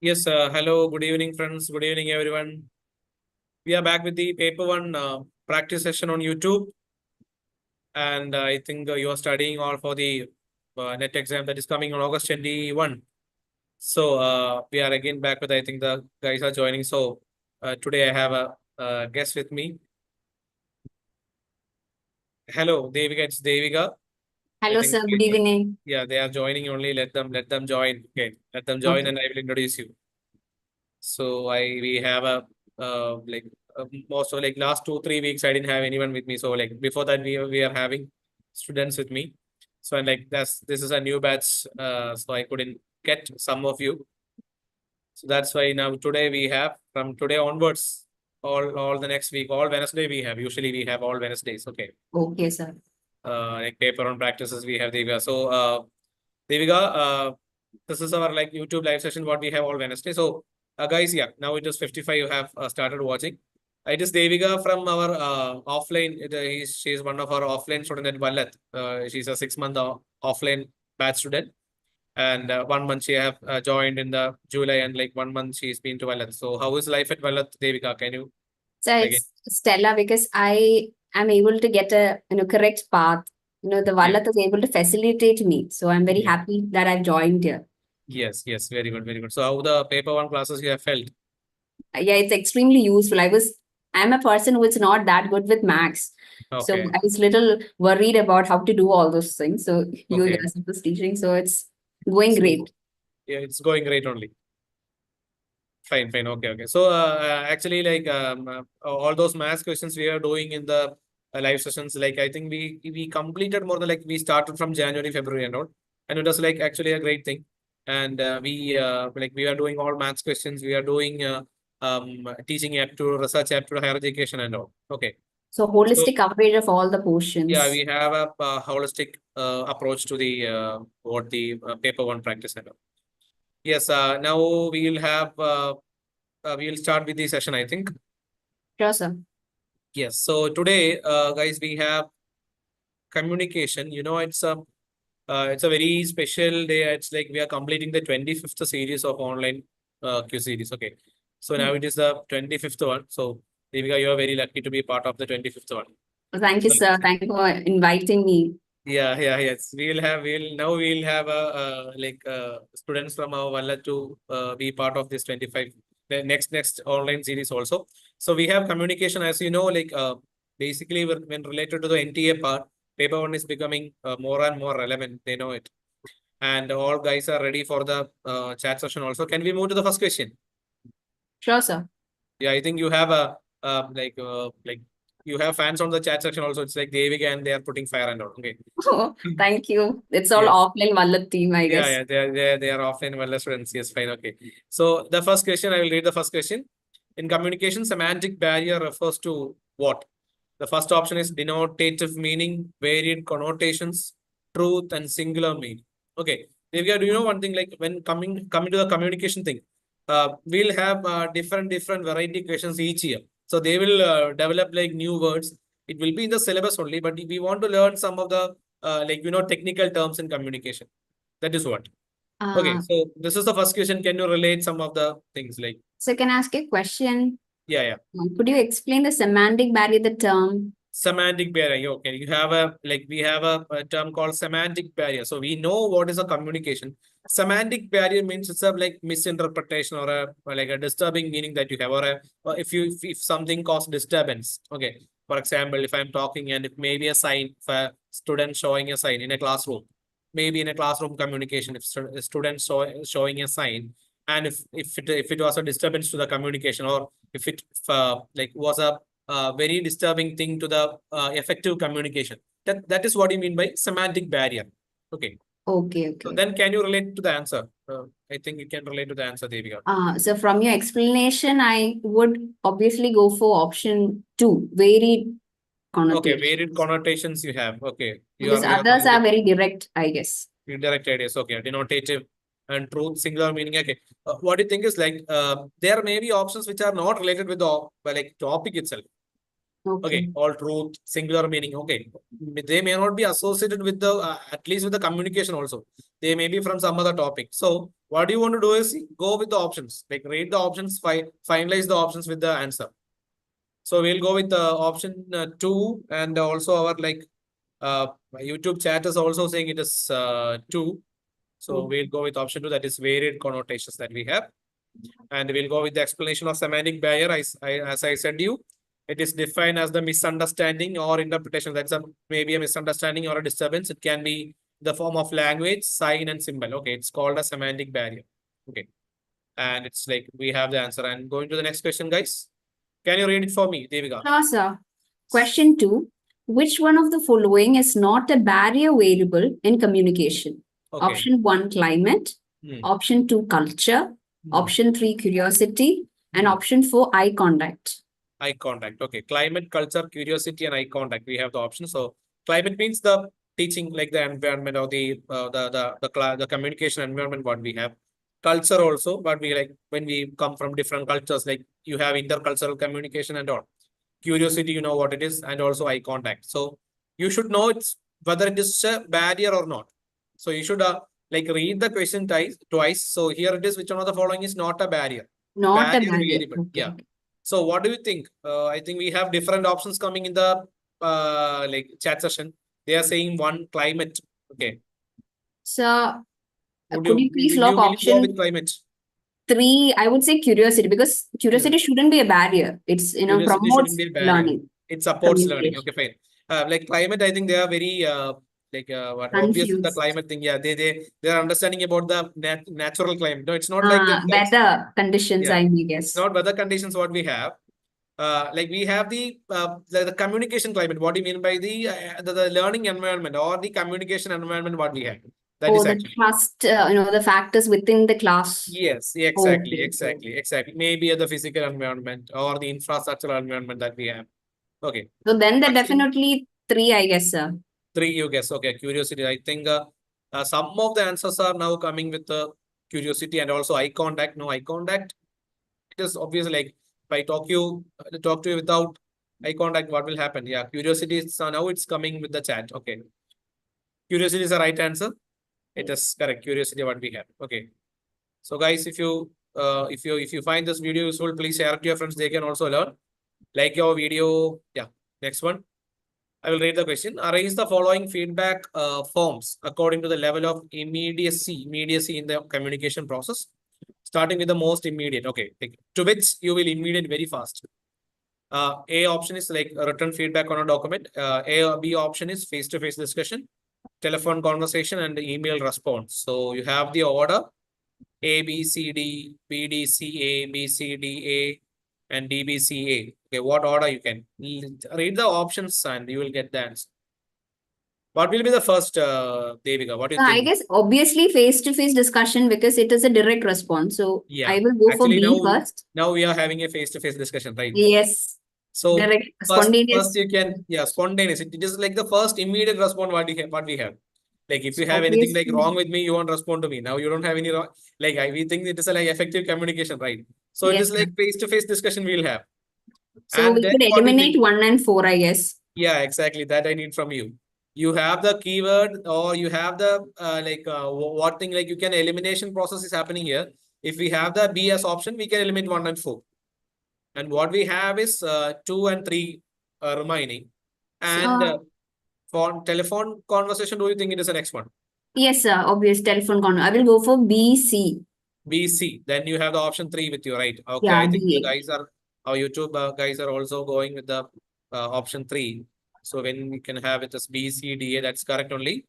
Yes, hello, good evening, friends. Good evening, everyone. We are back with the paper one practice session on YouTube. And I think you are studying all for the net exam that is coming on August 21. So we are again back with, I think the guys are joining. So today I have a guest with me. Hello, Devika. It's Devika. I Hello, think, sir. Good evening. yeah, they are joining only. Let them join. Okay, let them join Okay. and I will introduce you. So we have a most of like last 2 3 weeks I didn't have anyone with me. So like before that we are having students with me. So and like this is a new batch. So I couldn't get some of you. So that's why now today we have from today onwards all the next week all Wednesday we have. Usually we have all Wednesdays. Okay. Okay, sir. Like paper on practices we have Devika. So Devika, this is our like YouTube live session what we have all Wednesday. So guys, yeah, now it is 55. You have started watching. It is Devika from our offline. She's one of our offline student at Vallat. She's a 6 month offline batch student, and 1 month she have joined in the July, and like 1 month she's been to Vallat. So how is life at Vallat, Devika? Can you So again? it's Stella because I am able to get a correct path. The Yeah, Vallat is able to facilitate me. So I'm very yeah, happy that I've joined here. yes, yes, very good, very good. So how the paper one classes you have felt? Yeah, it's extremely useful. I'm a person who is not that good with maths. So Okay, I was little worried about how to do all those things. So you okay. guys was teaching. So it's going So great. yeah, it's going great only. Fine, fine. Okay, okay. So actually, like all those math questions we are doing in the live sessions, like I think we completed more than like we started from January, February, and all, and it was like actually a great thing. And we are doing all maths questions. We are doing teaching aptitude, research aptitude, higher education, and all. Okay. So So holistic coverage of all the yeah, portions. we have a, holistic approach to the what the paper one practice and all. Yes. Now we'll start with the session, I think. Sure, sir. Yes. So today, guys, we have communication. It's a very special day. It's like we are completing the 25th series of online quiz series. Okay. So now it is the 25th one. So Devika, you are very lucky to be part of the 25th one. Thank you, So sir. Thank you for inviting me. yeah, yeah, yes. We'll have a students from our Valla to be part of this 25 the next online series also. So we have communication, as you know, basically when related to the NTA part, paper one is becoming more and more relevant. They know it, and all guys are ready for the chat session also. Can we move to the first question? Sure, sir. Yeah, I think you have a you have fans on the chat section also. It's like Devika and they are putting fire and all. Okay. Oh, thank you. It's all Yeah. offline Vallat team, I Yeah, guess. yeah, they are offline well students. Yes, fine, okay. So the first question, I will read the first question. In communication, semantic barrier refers to what? The first option is denotative meaning, varied connotations, truth, and singular meaning. Okay. Divya, do you know one thing? Like when coming to the communication thing, we'll have different variety questions each year. So they will develop like new words. It will be in the syllabus only, but we want to learn some of the technical terms in communication. That is what. Okay, Uh, so this is the first question. Can you relate some of the things like, so can I ask a question? yeah, yeah. Could you explain the semantic barrier, the term? Semantic barrier. Okay, you have we have a term called semantic barrier. So we know what is a communication. Semantic barrier means it's a like misinterpretation or a or like a disturbing meaning that you have, or if something causes disturbance. Okay, for example, if I'm talking and it may be a sign for a student showing a sign in a classroom, maybe in a classroom communication, if a student showing a sign, and if it was a disturbance to the communication, or if it was a very disturbing thing to the effective communication. That is what you mean by semantic barrier. Okay. Okay, So okay. then can you relate to the answer? I think you can relate to the answer, Devika. So from your explanation, I would obviously go for option two, varied Okay, varied connotations. connotations you have. Okay. Because You are others are completely very direct, I guess. indirect ideas. Okay. Denotative and truth, singular meaning. Okay. What do you think is like there may be options which are not related with the topic itself. Okay. Okay, all truth, singular meaning. Okay, they may not be associated with the at least with the communication also. They may be from some other topic. So what you want to do is go with the options, like read the options, finalize the options with the answer. So we'll go with the option 2, and also our my YouTube chat is also saying it is 2. So we'll go with option 2, that is varied connotations that we have. And we'll go with the explanation of semantic barrier. As I said you, it is defined as the misunderstanding or interpretation. That's maybe a misunderstanding or a disturbance. It can be the form of language, sign, and symbol. Okay, it's called a semantic barrier. Okay, and it's like we have the answer. And going to the next question, guys. Can you read it for me, Devika? Sure, sir. Question 2. Which one of the following is not a barrier variable in communication? Okay. Option 1, climate. Option 2, culture. Option 3, curiosity. And option 4, eye contact. Eye contact. Okay. Climate, culture, curiosity, and eye contact. We have the option. So climate means the teaching, like the environment or the communication environment what we have. Culture also, but we like when we come from different cultures, like you have intercultural communication and all. Curiosity, you know what it is, and also eye contact. So you should know it's whether it is a barrier or not. So you should like read the question twice. So here it is, which one of the following is not a barrier? Not a Barrier barrier. variable. Okay. Yeah. So what do you think? I think we have different options coming in the like chat session. They are saying 1, climate. Okay. So Would could you please lock will you go option with climate? 3? I would say curiosity, because curiosity shouldn't be a barrier. It's, Curiosity promotes shouldn't be a barrier. learning. It supports learning. Communication. Okay, fine. Like climate, I think they are very what obvious the Confused. climate thing. Yeah, they are understanding about the natural climate. No, it's not like that, guys. Weather conditions, Yeah. I It's guess. not weather conditions what we have. Like we have the communication climate. What do you mean by the learning environment or the communication environment? What we have. That is the actually. trust, the factors within the class. Yes, exactly, Okay. exactly, exactly. Maybe the physical environment or the infrastructural environment that we have. Okay. So then they're Actually, definitely 3, I guess, sir. 3 you guess. Okay, curiosity. I think some of the answers are now coming with curiosity and also eye contact. No, eye contact. It is obviously like if I talk to you without eye contact, what will happen? Yeah, curiosity is now it's coming with the chat. Okay, curiosity is the right answer. It is correct. Curiosity what we have. Okay, so guys, if you find this video useful, please share it to your friends. They can also learn. Like your video. Yeah. Next one. I will read the question. Arrange the following feedback forms according to the level of immediacy in the communication process, starting with the most immediate. Okay, to which you will immediate very fast. A option is like a written feedback on a document. A or B option is face-to-face discussion, telephone conversation, and email response. So you have the order A, B, C, D, B, D, C, A, B, C, D, A, and D, B, C, A. Okay, what order you can read the options and you will get the answer. What will be the first, Devika? What do you think? I guess obviously face-to-face discussion, because it is a direct response. So Yeah. I will go for Actually, B first. now we are having a face-to-face discussion, right? Yes. So Direct, first spontaneous. you can, spontaneous. It is like the first immediate response what we have. Like if you have anything like wrong with me, you won't respond to me. Now you don't have any wrong. Like we think it is a like effective communication, right? So it Yes, is like face-to-face discussion we'll have. So And we then could what do you eliminate think? 1 and 4, I guess. Yeah, exactly. That I need from you. You have the keyword or you have the what thing like you can elimination process is happening here. If we have the B as option, we can eliminate 1 and 4. And what we have is 2 and 3 remaining. And for telephone conversation, do you think it is the next one? Yes, sir. Obvious telephone con. I will go for BC. BC. Then you have the option 3 with you, right? Okay, Yeah, I think the DA. guys are, our YouTube guys are also going with the option 3. So when we can have it as BC, DA, that's correct only.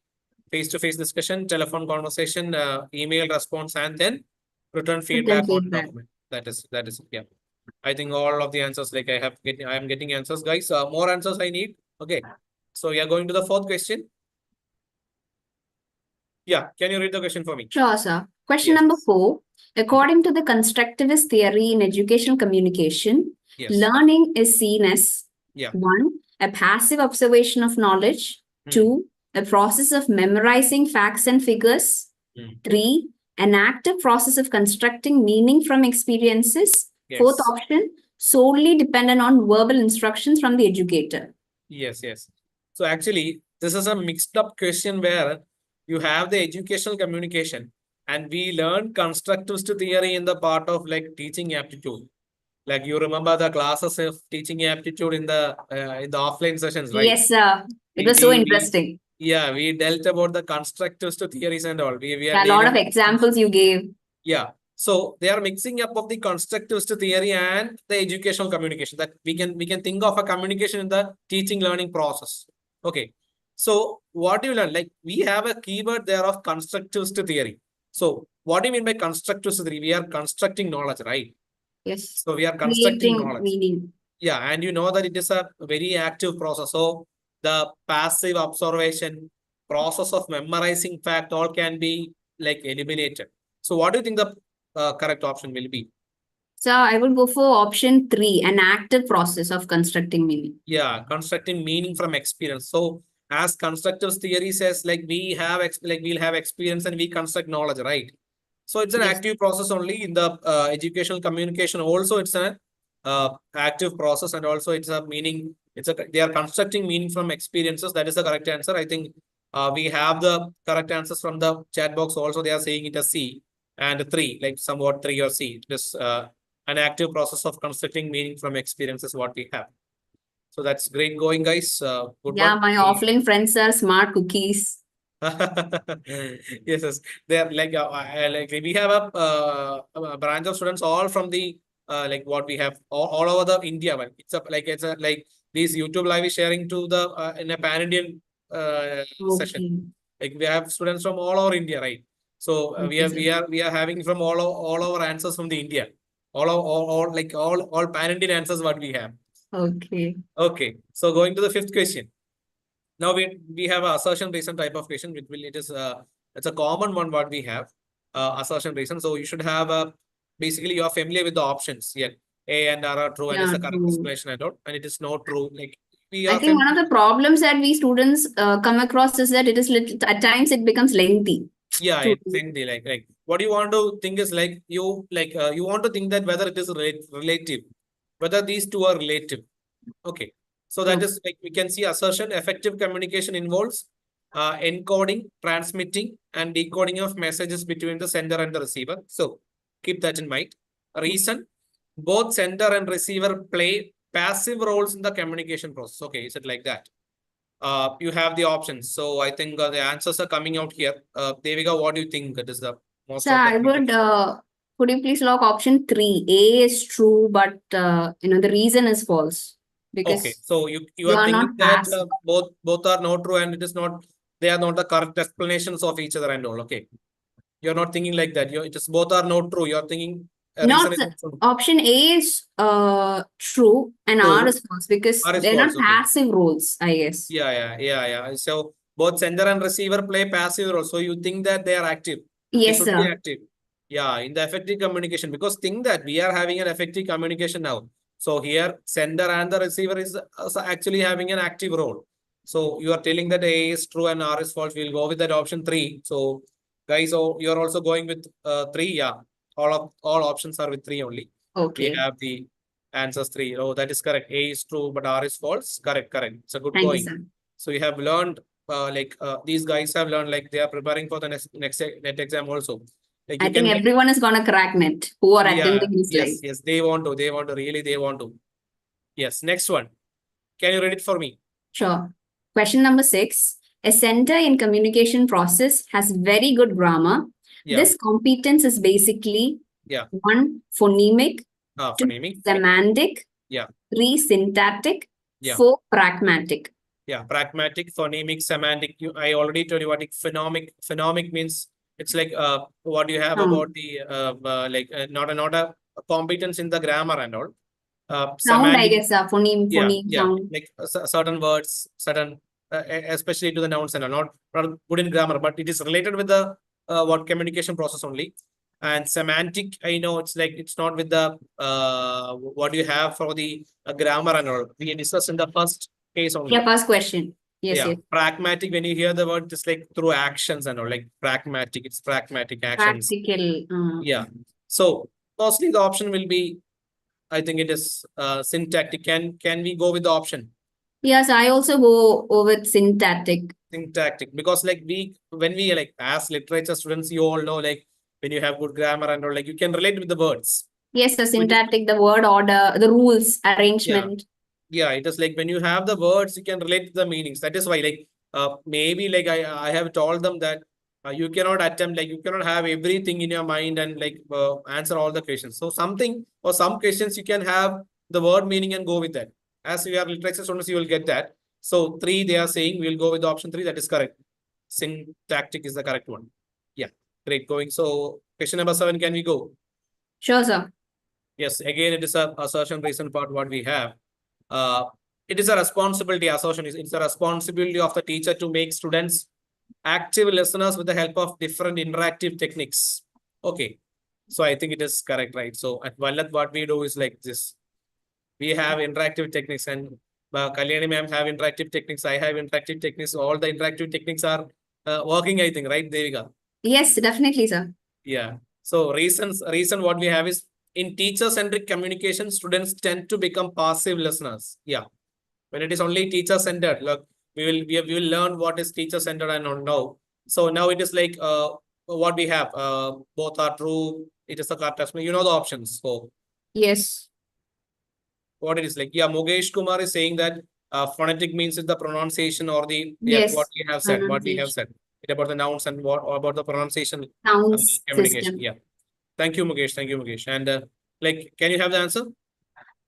Face-to-face discussion, telephone conversation, email response, and then return feedback on document. That is, yeah. I think all of the answers, like I am getting answers, guys. More answers I need. Okay. So we are going to the 4th question. Yeah, can you read the question for me? Sure, sir. Question number 4. According to the constructivist theory in educational communication, learning is seen as 1. A passive observation of knowledge. 2. A process of memorizing facts and figures. 3. An active process of constructing meaning from experiences. 4th option, solely dependent on verbal instructions from the educator. Yes. So actually, this is a mixed up question where you have the educational communication And we learned constructivist theory in the part of like teaching aptitude. Like you remember the classes of teaching aptitude in the offline sessions, right? Yes, sir. It was so interesting. Yeah, we dealt about the constructivist theories and all. A lot of examples you gave. Yeah. So they are mixing up of the constructivist theory and the educational communication, that we can think of a communication in the teaching learning process. Okay. So what do you learn? Like we have a keyword there of constructivist theory. So what do you mean by constructivist theory? We are constructing knowledge, right? Yes. So we are constructing knowledge. Meaning. Yeah, and you know that it is a very active process. So the passive observation, process of memorizing fact, all can be like eliminated. So what do you think the correct option will be? So I would go for option 3, an active process of constructing meaning. Yeah, constructing meaning from experience. So as constructive theory says, like we'll have experience and we construct knowledge, right? So it's an active process only in the educational communication. Also, it's an active process, and also it's a meaning. They are constructing meaning from experiences. That is the correct answer. I think we have the correct answers from the chat box. Also, they are saying it as C and 3, like somewhat 3 or C. This an active process of constructing meaning from experiences what we have. So that's great going, guys. Good yeah, one. my offline friends are smart cookies. Yes, they are like we have a branch of students all from the like what we have all over the India. But it's a like these YouTube live is sharing to the in a pan-Indian session. Like we have students from all over India, right? So we are having from all our answers from the India, all pan-Indian answers what we have. Okay. Okay. So going to the 5th question. Now we have a assertion reason type of question. It's a common one what we have assertion reason. So you should have basically you are familiar with the options. Yeah, A and R are true and it's the correct explanation and all, and it is not true. Like I think one of the problems that we students come across is that it is at times it becomes lengthy. Yeah, it's lengthy. Like what you want to think is like you want to think that whether it is relative, whether these two are relative. Okay. So that is like we can see assertion. Effective communication involves encoding, transmitting, and decoding of messages between the sender and the receiver. So keep that in mind. Reason: both sender and receiver play passive roles in the communication process. Okay, is it like that? You have the options. So I think the answers are coming out here. Devika, what do you think? It is the most. So I would. Could you please lock option 3? A is true, but the reason is false. Because okay, so you are thinking that both are not true and it is not, they are not the correct explanations of each other and all. Okay, you're not thinking like that. It is both are not true. You're thinking option A is true and R is false because they're not passive roles, I guess. Yeah. So both sender and receiver play passive roles. So you think that they are active. Yes, they should be active. Yeah, in the effective communication, because think that we are having an effective communication now. So here sender and the receiver is actually having an active role. So you are telling that A is true and R is false. We'll go with that option 3. So guys, so you're also going with 3. Yeah, all options are with 3 only. Okay. We have the answers 3. Oh, that is correct. A is true, but R is false. Correct. It's a good point. So you have learned these guys have learned like they are preparing for the next net exam also. Like I think everyone is gonna crack net who are attending this live. Yes, they want to really, they want to. Yes, next one. Can you read it for me? Sure. Question number 6. A center in communication process has very good grammar. This competence is basically 1. Phonemic, 2. Semantic, 3. Syntactic, 4. Pragmatic. Yeah, pragmatic, phonemic, semantic. I already told you what phonemic means. It's like what you have about the not a competence in the grammar and all. Sound, I guess, phoneme sound. Like certain words, certain especially to the nouns and all, not good in grammar, but it is related with the what communication process only. And semantic, I know it's like it's not with the what you have for the grammar and all. We discussed in the first case only. Yeah, first question. Yes. Pragmatic, when you hear the word, just like through actions and all, like pragmatic, it's pragmatic actions. Practical. Yeah. So mostly the option will be, I think it is syntactic. Can we go with the option? Yes, I also go with syntactic. Syntactic, because like when we like as literature students, you all know like when you have good grammar and all, like you can relate with the words. Yes, the syntactic, the word order, the rules, arrangement. Yeah, it is like when you have the words, you can relate to the meanings. That is why, like, maybe like I have told them that you cannot attempt, like you cannot have everything in your mind and like answer all the questions. So something or some questions you can have the word meaning and go with that. As we are literature students, you will get that. So 3, they are saying we will go with the option 3. That is correct. Syntactic is the correct one. Yeah, great. Going. So question number 7, can we go? Sure, sir. Yes, again, it is a assertion reason part what we have. It is a responsibility. Assertion is it's a responsibility of the teacher to make students active listeners with the help of different interactive techniques. Okay, so I think it is correct, right? So at Vallat, what we do is like this. We have interactive techniques, and Kalyani ma'am have interactive techniques. I have interactive techniques. All the interactive techniques are working, I think, right, Devika? Yes, definitely, sir. Yeah. So reason what we have is in teacher-centric communication, students tend to become passive listeners. Yeah. When it is only teacher-centered, look, we will learn what is teacher-centered and not now. So now it is like what we have. Both are true. It is a correct assessment. You know the options. So yes. What it is like? Yeah, Mukesh Kumar is saying that phonetic means is the pronunciation or the what we have said. What we have said. It about the nouns and what about the pronunciation communication. System. Yeah. Thank you, Mukesh. Thank you, Mukesh. And like, can you have the answer?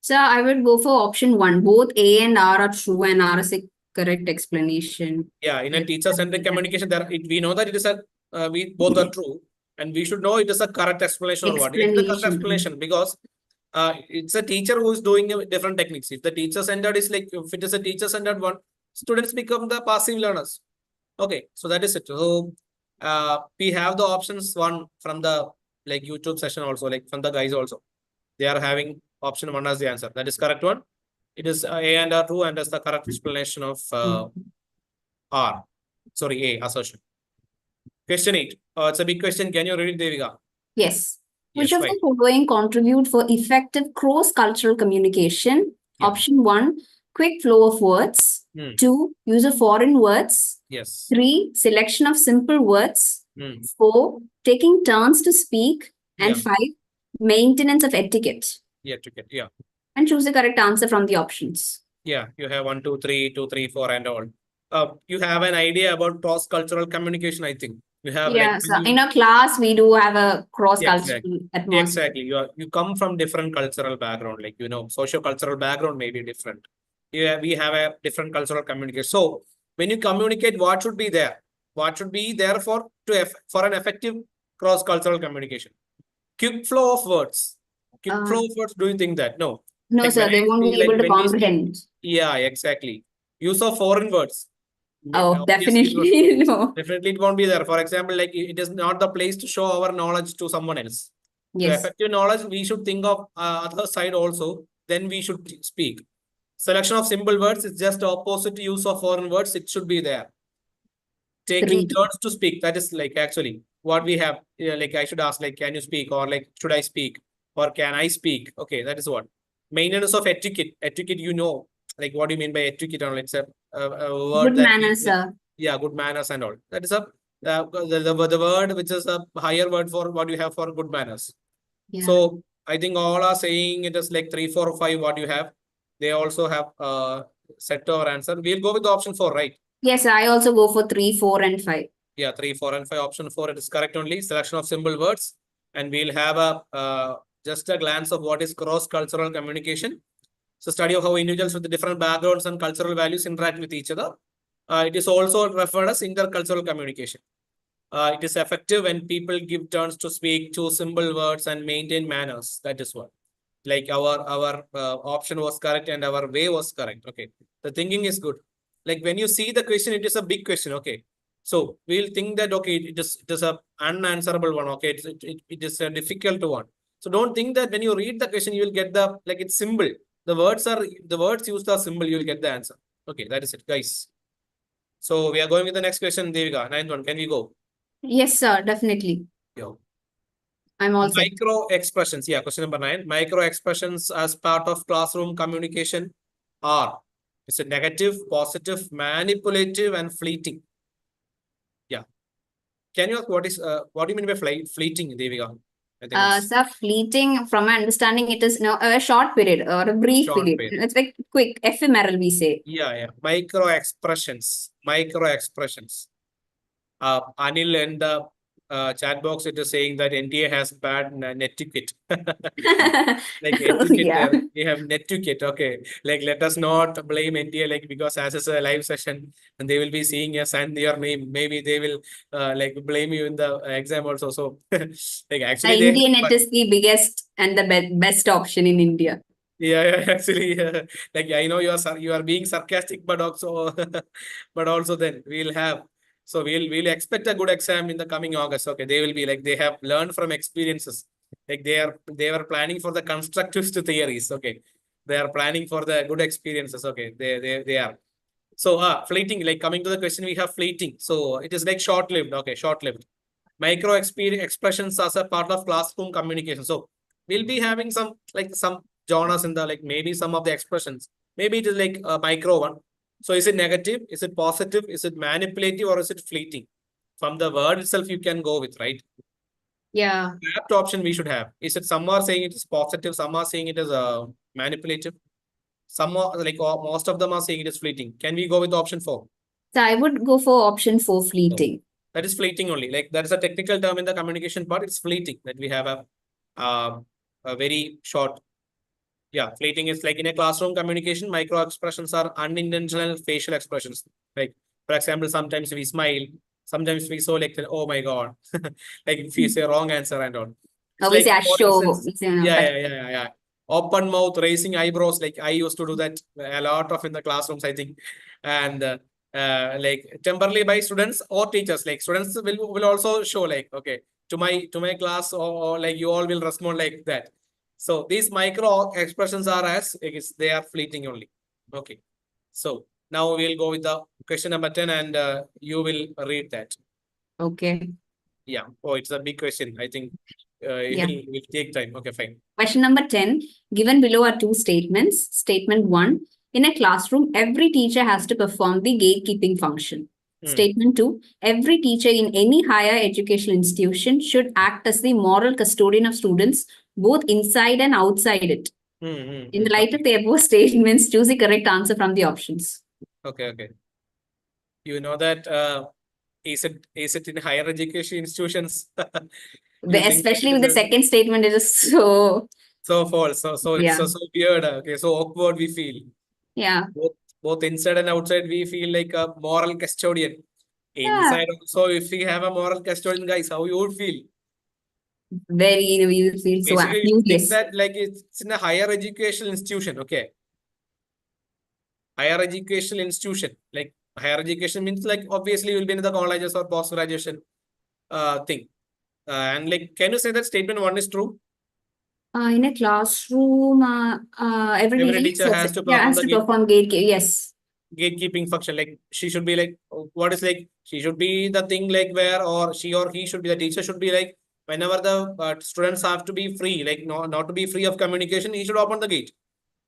So I would go for option 1. Both A and R are true and R is a correct explanation. Yeah, in a teacher-centric communication, we know that it is a we both are true, and we should know it is a correct explanation or what. It is the correct explanation because it's a teacher who is doing different techniques. If the teacher-centered is like, if it is a teacher-centered one, students become the passive learners. Okay, so that is it. So we have the options 1 from the like YouTube session also, like from the guys also. They are having option 1 as the answer. That is correct one. It is A and R true, and that's the correct explanation of R. Sorry, A, assertion. Question 8. It's a big question. Can you read it, Devika? Yes. Which of the following contribute for effective cross-cultural communication? Yeah. Option 1, quick flow of words. 2, use of foreign words. Yes. 3, selection of simple words. 4, taking turns to speak. And 5, maintenance of etiquette. Etiquette, yeah. And choose the correct answer from the options. Yeah, you have 1, 2, 3, 2, 3, 4, and all. You have an idea about cross-cultural communication, I think. You have so in a class, we do have a cross-cultural atmosphere. Exactly. You come from different cultural background, like, you know, socio-cultural background may be different. We have a different cultural communication. So when you communicate, what should be there? What should be there for an effective cross-cultural communication? Quick flow of words. Quick flow of words, do you think that? No. No, like sir, they won't be able to comprehend. Yeah, exactly. Use of foreign words. Oh, definitely no. Definitely it won't be there. For example, like it is not the place to show our knowledge to someone else. Yes. To effective knowledge, we should think of other side also. Then we should speak. Selection of simple words is just opposite to use of foreign words. It should be there. Taking turns to speak. That is like actually what we have. Like I should ask, like, can you speak, or like, should I speak, or can I speak? Okay, that is what. Maintenance of etiquette. Etiquette, you know, like what do you mean by etiquette? It's a word good manners, sir. Yeah, good manners and all. That is the word which is a higher word for what you have for good manners. Yeah. So I think all are saying it is like 3, 4, 5. What you have, they also have set our answer. We'll go with the option 4, right? Yes, I also go for 3, 4, and 5. Yeah, 3, 4, and 5. Option 4, it is correct only. Selection of simple words, and we'll have a just a glance of what is cross-cultural communication. So study of how individuals with different backgrounds and cultural values interact with each other. It is also referred as intercultural communication. It is effective when people give turns to speak, choose simple words, and maintain manners. That is what. Like our option was correct and our way was correct. Okay. The thinking is good. Like when you see the question, it is a big question. Okay. So we'll think that, okay, it is a unanswerable one. Okay. It is a difficult one. So don't think that when you read the question, you will get like it's simple. The words used are simple. You will get the answer. Okay. That is it, guys. So we are going with the next question, Devika. 9th one. Can we go? Yes, sir. Definitely. Yo. I'm also. Micro expressions. Yeah, question number 9. Micro expressions as part of classroom communication are. It's a negative, positive, manipulative, and fleeting. Yeah. can you ask what do you mean by fleeting, Devika? I think So fleeting, from my understanding, it is a short period or a brief period. It's like quick, ephemeral, we say. Yeah. Micro expressions. Anil in the chat box, it is saying that NTA has bad netiquette. Like etiquette, Yeah. we have netiquette. Okay, like let us not blame NTA, like because as it's a live session and they will be seeing us and your name, maybe they will like blame you in the exam also. So like actually they Indian net is the biggest and the best option in India. Yeah, actually, like I know you are being sarcastic, but also, but also then we'll have. So we'll expect a good exam in the coming August. Okay, they will be like they have learned from experiences. Like they were planning for the constructivist theories. Okay, they are planning for the good experiences. Okay, they are. So fleeting. Like coming to the question, we have fleeting. So it is like short lived. Okay, short lived. Micro expressions as a part of classroom communication. So we'll be having some genres in the like maybe some of the expressions. Maybe it is like a micro one. So is it negative? Is it positive? Is it manipulative or is it fleeting? From the word itself, you can go with, right? Yeah. That option we should have. Is it some are saying it is positive, some are saying it is manipulative, some are like most of them are saying it is fleeting. Can we go with option 4? So I would go for option 4, fleeting. That is fleeting only. Like that is a technical term in the communication part. It's fleeting that we have a very short. Yeah, fleeting is like in a classroom communication, micro expressions are unintentional facial expressions. Like, for example, sometimes we smile, sometimes we so like, oh my God, like if we say wrong answer and all. It's We like, say for show. instance, yeah. Open mouth, raising eyebrows. Like I used to do that a lot of in the classrooms, I think. And like temporarily by students or teachers, like students will also show like, okay, to my class or like you all will respond like that. So these micro expressions are they are fleeting only. Okay. So now we'll go with the question number 10 and you will read that. Okay. Yeah. Oh, it's a big question. I think it will take time. Okay, fine. Question number 10. Given below are two statements. Statement 1. In a classroom, every teacher has to perform the gatekeeping function. Statement 2. Every teacher in any higher educational institution should act as the moral custodian of students, both inside and outside it. In the light of the above statements, choose the correct answer from the options. Okay. You know that is it in higher education institutions? Especially with the second statement, it is so false. So it's so weird. Okay, so awkward we feel. Yeah. Both inside and outside, we feel like a moral custodian. Inside also, if we have a moral custodian, guys, how you would feel? We feel so think that like it's in a higher educational institution. Okay. Higher educational institution. Like higher education means like obviously you'll be in the colleges or post graduation thing. And like, can you say that statement 1 is true? In a classroom, every teacher has to perform gatekeeping. Yes. Gatekeeping function. Like she should be like, what is like, she should be the thing like where, or she or he should be, the teacher should be like, whenever the students have to be free, like not to be free of communication, he should open the gate.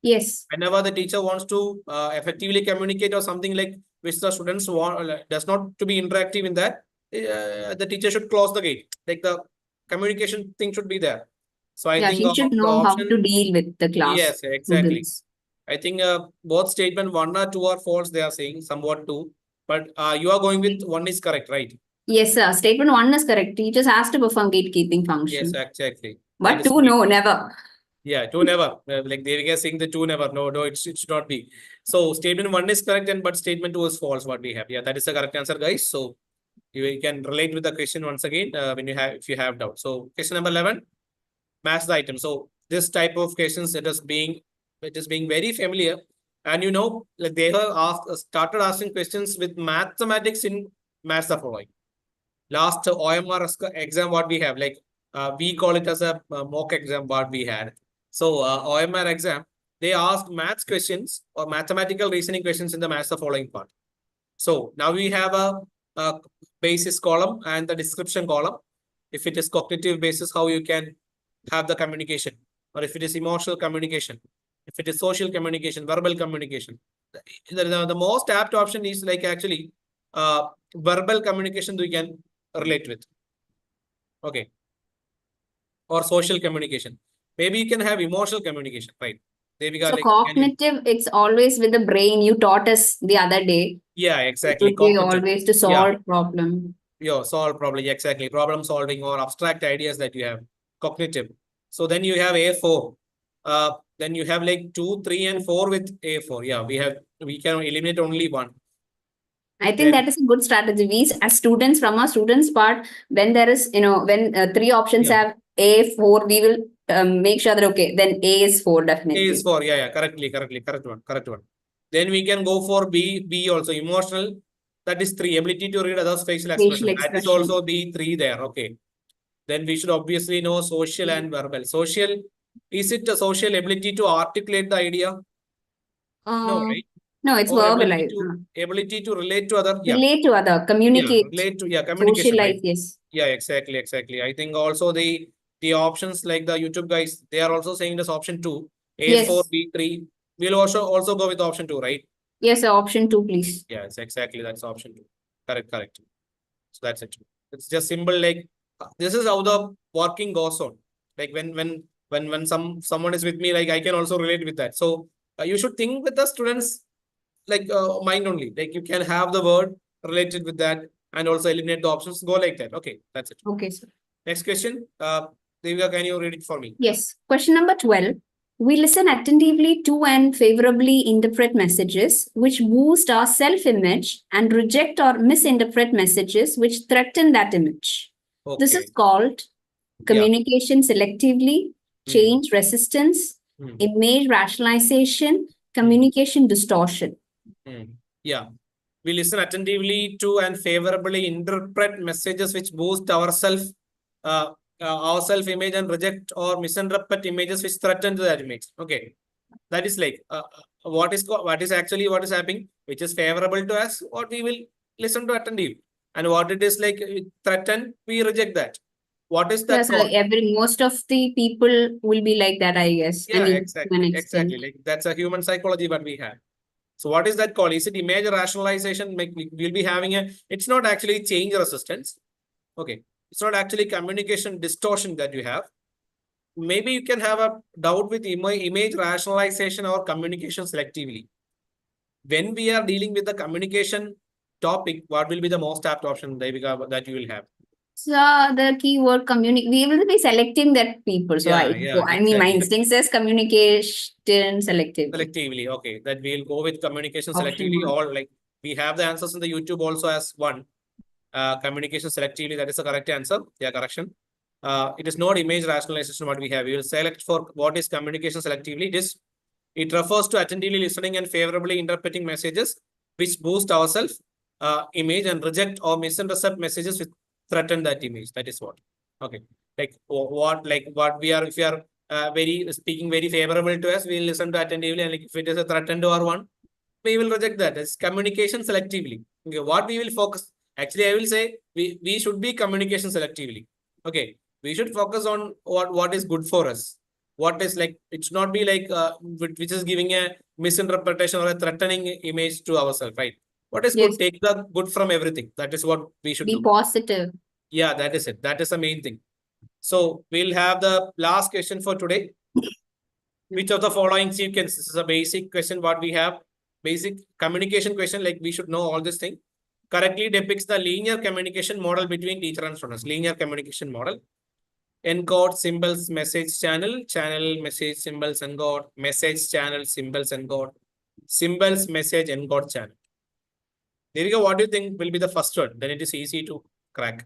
Yes. Whenever the teacher wants to effectively communicate or something like which the students want, does not to be interactive in that, the teacher should close the gate. Like the communication thing should be there. So I think she should know how to deal with the class. Yes, exactly. Students. I think both statement 1 or 2 are false. They are saying somewhat 2, but you are going with 1 is correct, right? Yes, sir. Statement 1 is correct. Teachers has to perform gatekeeping function. Yes, exactly. But 2, no, never. Yeah, 2 never. Like they are saying the 2 never. No, it should not be. So statement 1 is correct, but statement 2 is false. What we have, yeah, that is the correct answer, guys. So you can relate with the question once again when if you have doubt. So question number 11, match the item. So this type of questions it is being very familiar, and like they have started asking questions with mathematics in match the following. Last OMR exam what we have, like we call it as a mock exam what we had. So OMR exam, they asked maths questions or mathematical reasoning questions in the match the following part. So now we have a basis column and the description column. If it is cognitive basis, how you can have the communication, or if it is emotional communication, if it is social communication, verbal communication. The most apt option is like actually verbal communication we can relate with. Okay. Or social communication. Maybe you can have emotional communication, right? So cognitive, it's always with the brain. You taught us the other day. Yeah, It exactly. would be Cognitive. always to solve problem. Yeah, solve problem. Exactly. Problem solving or abstract ideas that you have. Cognitive. So then you have A4. Then you have like 2, 3, and 4 with A4. Yeah, we can eliminate only one. I think that is a good strategy. We, as students, from our students' part, when there is, when 3 options have A, 4, we will make sure that, okay, then A is 4 definitely. A is 4. Yeah, correct one. Then we can go for B also. Emotional. That is 3. Ability to read others' facial expression. That is also B3 there. Okay. Then we should obviously know social and verbal. Social, is it a social ability to articulate the idea? No, right? No, it's Or verbal. ability to relate to other. Relate to other, communicate. Communication. Socialize, Right? yes. Yeah, exactly. I think also the options like the YouTube guys, they are also saying this option 2, A4, B3. We'll also go with option 2, right? Yes, option 2, please. Yes, exactly. That's option 2. Correct. So that's it. It's just simple like this is how the working goes on. Like when someone is with me, like I can also relate with that. So you should think with the students like mind only. Like you can have the word related with that and also eliminate the options. Go like that. Okay, that's it. Okay, sir. Next question. Devika, can you read it for me? Yes. Question number 12. We listen attentively to and favorably interpret messages which boost our self-image and reject or misinterpret messages which threaten that image. Okay. This is called communication selectively, change resistance, image rationalization, communication distortion. Yeah. We listen attentively to and favorably interpret messages which boost our self-image and reject or misinterpret images which threaten to that image. Okay. That is like what is happening, which is favorable to us, what we will listen to attentively. And what it is like threaten, we reject that. What is that called? Most of the people will be like that, I guess. Yeah, exactly. Like that's a human psychology what we have. So what is that called? Is it image rationalization? We'll be having it's not actually change resistance. Okay. It's not actually communication distortion that you have. Maybe you can have a doubt with image rationalization or communication selectively. When we are dealing with the communication topic, what will be the most apt option that you will have? So the keyword communicate, we will be selecting that people. So I mean, my instinct says communication selectively. Selectively, okay. That we'll go with communication selectively, or like we have the answers in the YouTube also as one. Communication selectively, that is the correct answer. Yeah, correction. It is not image rationalization what we have. We will select for what is communication selectively. It refers to attentively listening and favorably interpreting messages which boost ourselves image and reject or misintercept messages which threaten that image. That is what. Okay. Like what we are, if we are speaking very favorable to us, we will listen to attentively, and like if it is a threaten to our one, we will reject that. It's communication selectively. Okay, what we will focus. Actually, I will say we should be communication selectively. Okay, we should focus on what is good for us. What is like, it should not be like which is giving a misinterpretation or a threatening image to ourselves, right? What is good? Take the good from everything. That is what we should do. Be positive. Yeah, that is it. That is the main thing. So we'll have the last question for today. Which of the following sequence? This is a basic question what we have. Basic communication question, like we should know all this thing. Correctly depicts the linear communication model between teacher and students. Linear communication model. Encode symbols, message channel, message symbols, encode, message channel, symbols, encode, symbols, message, encode channel. Devika, what do you think will be the first one? Then it is easy to crack.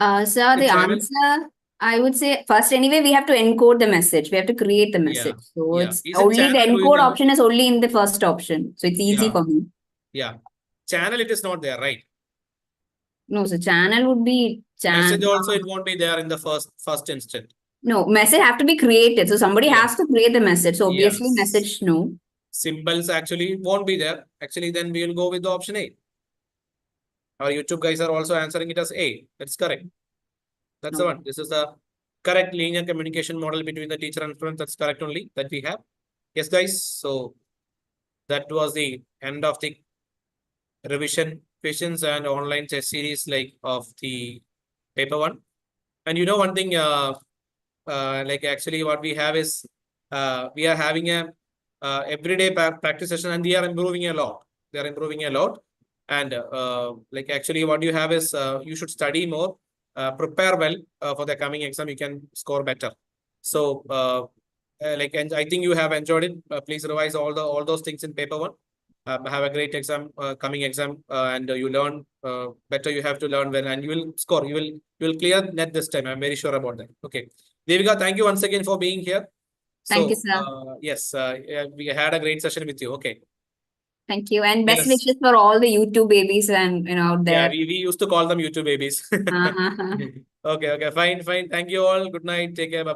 So the answer, I would say first anyway, we have to encode the message. We have to create the message. So it's only the encode option is only in the first option. So it's easy for me. Yeah. Channel, it is not there, right? No, so channel would be message also, it won't be there in the first instant. No, message have to be created. So somebody has to create the message. So obviously message, no. Symbols actually won't be there. Actually, then we will go with the option A. Our YouTube guys are also answering it as A. That's correct. That's the one. This is the correct linear communication model between the teacher and student. That's correct only that we have. Yes, guys. So that was the end of the revision questions and online test series like of the paper 1. And you know one thing, like actually what we have is, we are having a everyday practice session, and we are improving a lot. They are improving a lot. And like actually what you have is, you should study more, prepare well for the coming exam. You can score better. So like, and I think you have enjoyed it. Please revise all those things in paper 1. Have a great exam, coming exam, and you learn better. You have to learn well, and you will score. You will clear net this time. I'm very sure about that. Okay, Devika, thank you once again for being here. Thank you, So sir. yes, yeah, we had a great session with you. Okay. Thank you, and best Yes. wishes for all the YouTube babies and out Yeah, there. we used to call them YouTube babies. Uh-huh. Okay, fine. Thank you all. Good night. Take care. Bye.